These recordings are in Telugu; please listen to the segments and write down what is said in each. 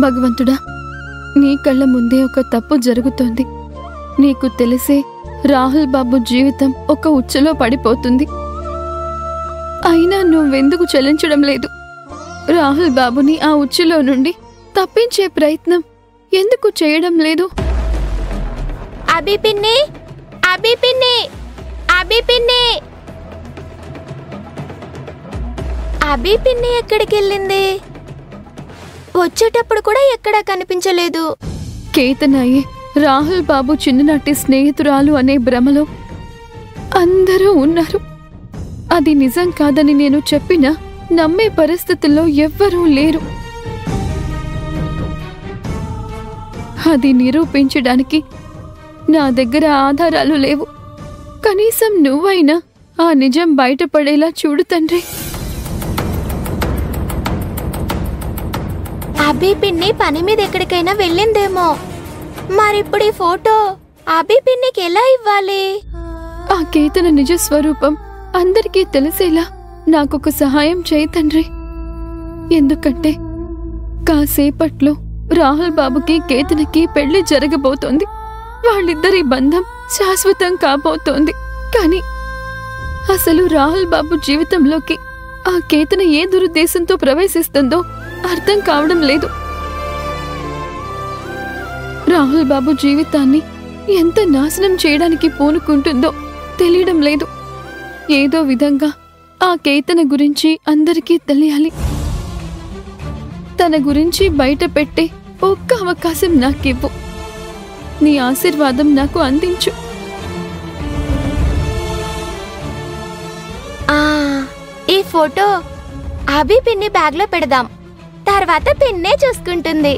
భగవంతుడా, నీ కళ్ళ ముందే ఒక తప్పు జరుగుతోంది. నీకు తెలిసే రాహుల్ బాబు జీవితం ఒక ఉచ్చులో పడిపోతుంది. అయినా నువ్వెందుకు చలించడం లేదు? రాహుల్ బాబుని ఆ ఉచ్చులో నుండి తప్పించే ప్రయత్నం ఎందుకు చేయడం లేదు? అభి పిన్ని, అభి పిన్ని, అభి పిన్ని, అభి పిన్ని ఎక్కడికి వెళ్ళింది? వచ్చేటప్పుడు కూడా ఎక్కడా కనిపించలేదు. కేతనాయే రాహుల్ బాబు చిన్ననాటి స్నేహితురాలు అనే భ్రమలో అందరూ ఉన్నారు. అది నిజం కాదని నేను చెప్పినా నమ్మే పరిస్థితుల్లో ఎవ్వరూ లేరు. అది నిరూపించడానికి నా దగ్గర ఆధారాలు లేవు. కనీసం నువ్వైనా ఆ నిజం బయటపడేలా చూడు తండ్రి. అభి పిన్ని పని మీద ఎక్కడికైనా వెళ్ళిందేమో. మరిప్పుడు ఈ ఫోటో అభి పిన్నికి ఎలా ఇవ్వాలి? ఆ కేతన నిజ స్వరూపం అందరికీ తెలిసేలా నాకొక సహాయం చేయి తండ్రి. ఎందుకంటే కాసేపట్లో రాహుల్ బాబుకి కేతనకి పెళ్లి జరగబోతోంది. వాళ్ళిద్దరి బంధం శాశ్వతం కాబోతోంది. కానీ అసలు రాహుల్ బాబు జీవితంలోకి ఆ కేతన ఏ దురుద్దేశంతో ప్రవేశిస్తుందో అర్థం కావడం లేదు. రాహుల్ బాబు జీవితాన్ని ఎంత నాశనం చేయడానికి పూనుకుంటుందో తెలియడం లేదు. ఏదో విధంగా ఆ కేతన గురించి అందరికీ తెలియాలి. తన గురించి బయట పెట్టే ఒక్క అవకాశం నాకివ్వు. నీ ఆశీర్వాదం నాకు అందించు. ఈ ఫోటో అభి పిన్ని బ్యాగ్ లో పెడదాం. తర్వాత పిన్నే చూసుకుంటుంది.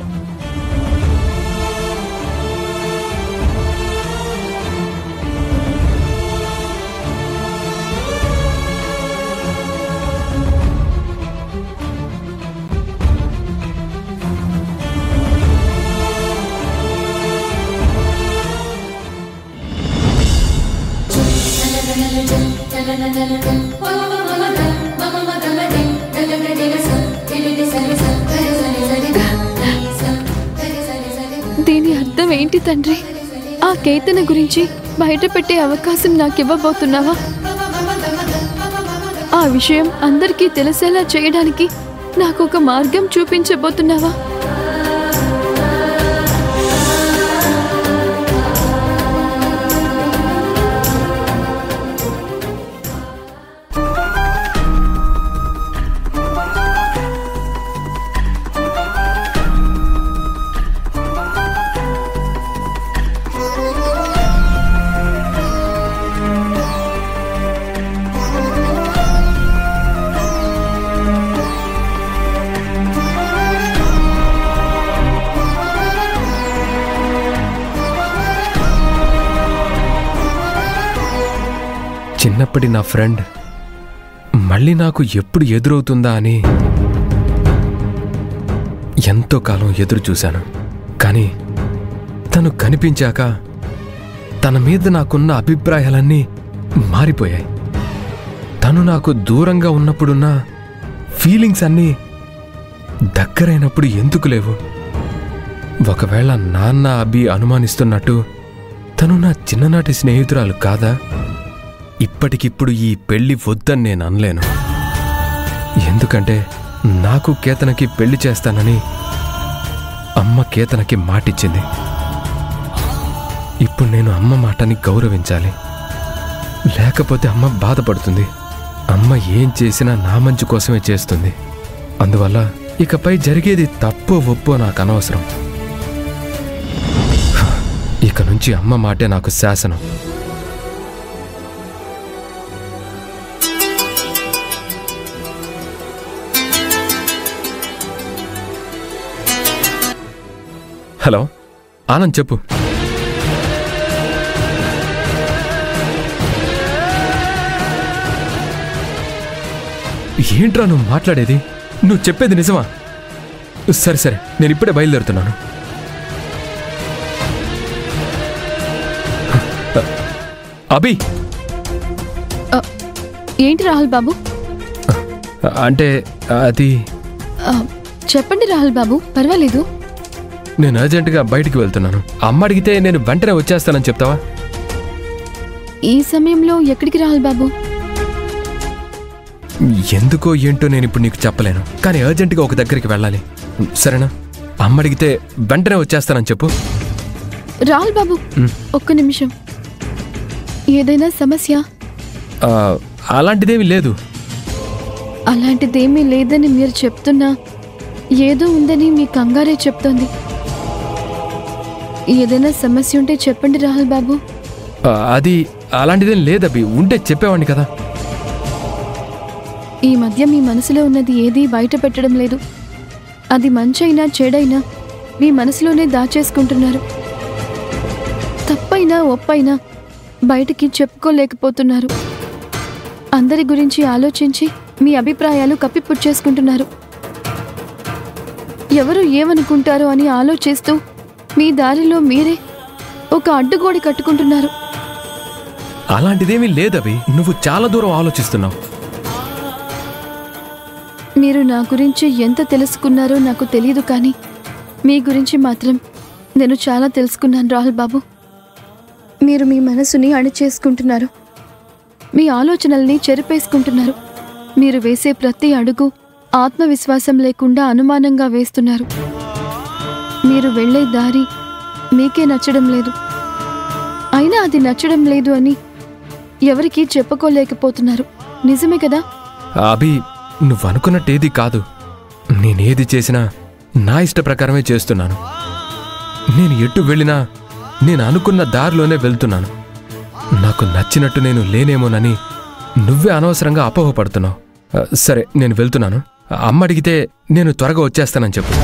దీని అర్థం ఏంటి తండ్రి? ఆ కేతన గురించి బయట పెట్టే అవకాశం నాకివ్వబోతున్నావా? ఆ విషయం అందరికీ తెలిసేలా చేయడానికి నాకొక మార్గం చూపించబోతున్నావా? చిన్నప్పటి నా ఫ్రెండ్ మళ్ళీ నాకు ఎప్పుడు ఎదురవుతుందా అని ఎంతో కాలం ఎదురు చూశాను. కానీ తను కనిపించాక తన మీద నాకున్న అభిప్రాయాలన్నీ మారిపోయాయి. తను నాకు దూరంగా ఉన్నప్పుడున్న ఫీలింగ్స్ అన్నీ దగ్గరైనప్పుడు ఎందుకు లేవు? ఒకవేళ నాన్న అభి అనుమానిస్తున్నట్టు తను నా చిన్ననాటి స్నేహితురాలు కాదా? ఇప్పటికిప్పుడు ఈ పెళ్లి వద్దని నేను అనలేను. ఎందుకంటే నాకు కేతనకి పెళ్లి చేస్తానని అమ్మ కేతనకి మాటిచ్చింది. ఇప్పుడు నేను అమ్మ మాటని గౌరవించాలి. లేకపోతే అమ్మ బాధపడుతుంది. అమ్మ ఏం చేసినా నా మంచి కోసమే చేస్తుంది. అందువల్ల ఇకపై జరిగేది తప్పో ఒప్పో నాకు అనవసరం. ఇక నుంచి అమ్మ మాటే నాకు శాసనం. హలో ఆనంద్, చెప్పు. ఏంట్రా నువ్వు మాట్లాడేది? నువ్వు చెప్పేది నిజమా? సరే సరే, నేను ఇప్పుడే బయలుదేరుతున్నాను. అభి, ఏంటి రాహుల్ బాబు? అంటే అది చెప్పండి రాహుల్ బాబు, పర్వాలేదు. నేను అర్జెంటుగా బయటికి వెళ్తున్నాను. అమ్మ అడిగితే నేను వెంటనే వచ్చేస్తానని చెప్తావా? ఈ సమయంలో ఎక్కడికి రాహుల్ బాబు? ఎందుకో ఏంటో నేను ఇప్పుడు నీకు చెప్పలేను, కానీ అర్జెంటుగా ఒక దగ్గరికి వెళ్ళాలి. సరేనా? అమ్మ అడిగితే వెంటనే వచ్చేస్తానని చెప్పు. రాహుల్ బాబు, ఒక్క నిమిషం. ఏదైనా సమస్య? అలాంటిదేమీ లేదు. అలాంటిదేమీ లేదని మీరు చెప్తున్నా ఏదో ఉందని మీ కంగారే చెప్తోంది. ఏదైనా సమస్య ఉంటే చెప్పండి రాహుల్ బాబు. అది అలాంటిదేం లేదబ్బి, ఉంటే చెప్పేవాడిని కదా. ఈ మధ్య మీ మనసులో ఉన్నది ఏదీ బయట పెట్టడం లేదు. అది మంచైనా చెడైనా మీ మనసులోనే దాచేసుకుంటున్నారు. తప్పైనా ఒప్పైనా బయటికి చెప్పుకోలేకపోతున్నారు. అందరి గురించి ఆలోచించి మీ అభిప్రాయాలు కప్పిపుచ్చేసుకుంటున్నారు. ఎవరు ఏమనుకుంటారో అని ఆలోచిస్తూ మీ దారిలో మీరే ఒక అడ్డుగోడి కట్టుకుంటున్నారు. అలాంటిదేమీ లేదవి, నువ్వు చాలా దూరం ఆలోచిస్తున్నావు. మీరు నా గురించి ఎంత తెలుసుకున్నారో నాకు తెలియదు, కానీ మీ గురించి మాత్రం నేను చాలా తెలుసుకున్నాను రాహుల్ బాబు. మీరు మీ మనసుని అణిచేసుకుంటున్నారు. మీ ఆలోచనల్ని చెరిపేసుకుంటున్నారు. మీరు వేసే ప్రతి అడుగు ఆత్మవిశ్వాసం లేకుండా అనుమానంగా వేస్తున్నారు. మీరు వెళ్ళే దారి మీకే నచ్చడం లేదు. అయినా అది నచ్చడం లేదు అని ఎవరికీ చెప్పుకోలేకపోతున్నారు. నిజమే కదా? అభి, నువ్వనుకున్నట్టేది కాదు. నేనేది చేసినా నా ఇష్ట ప్రకారమే చేస్తున్నాను. నేను ఎటు వెళ్ళినా నేను అనుకున్న దారిలోనే వెళ్తున్నాను. నాకు నచ్చినట్టు నేను లేనేమోనని నువ్వే అనవసరంగా అపోహపడుతున్నావు. సరే, నేను వెళ్తున్నాను. అమ్మ అడిగితే నేను త్వరగా వచ్చేస్తానని చెప్పు.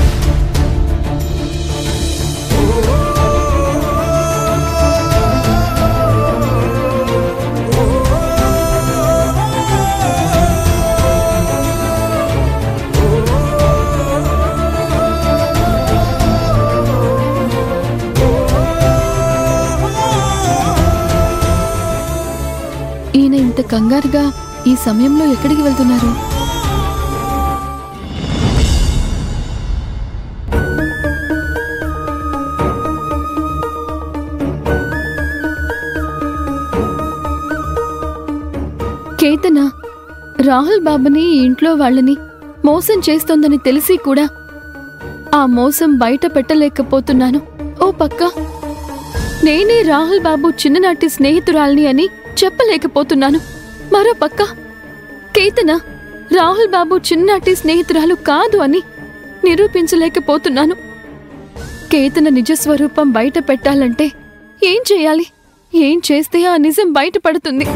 ఈయన ఇంత కంగారుగా ఈ సమయంలో ఎక్కడికి వెళ్తున్నారు? కేతన రాహుల్ బాబుని ఇంట్లో వాళ్ళని మోసం చేస్తోందని తెలిసి కూడా ఆ మోసం బయట పెట్టలేకపోతున్నాను. ఓ పక్క నేనే రాహుల్ బాబు చిన్ననాటి స్నేహితురాల్ని అని చెప్పలేకపోతున్నాను. మరో పక్క కేతన రాహుల్ బాబు చిన్ననాటి స్నేహితురాలు కాదు అని నిరూపించలేకపోతున్నాను. కేతన నిజస్వరూపం బయట పెట్టాలంటే ఏం చేయాలి? ఏం చేస్తే ఆ నిజం బయటపడుతుంది?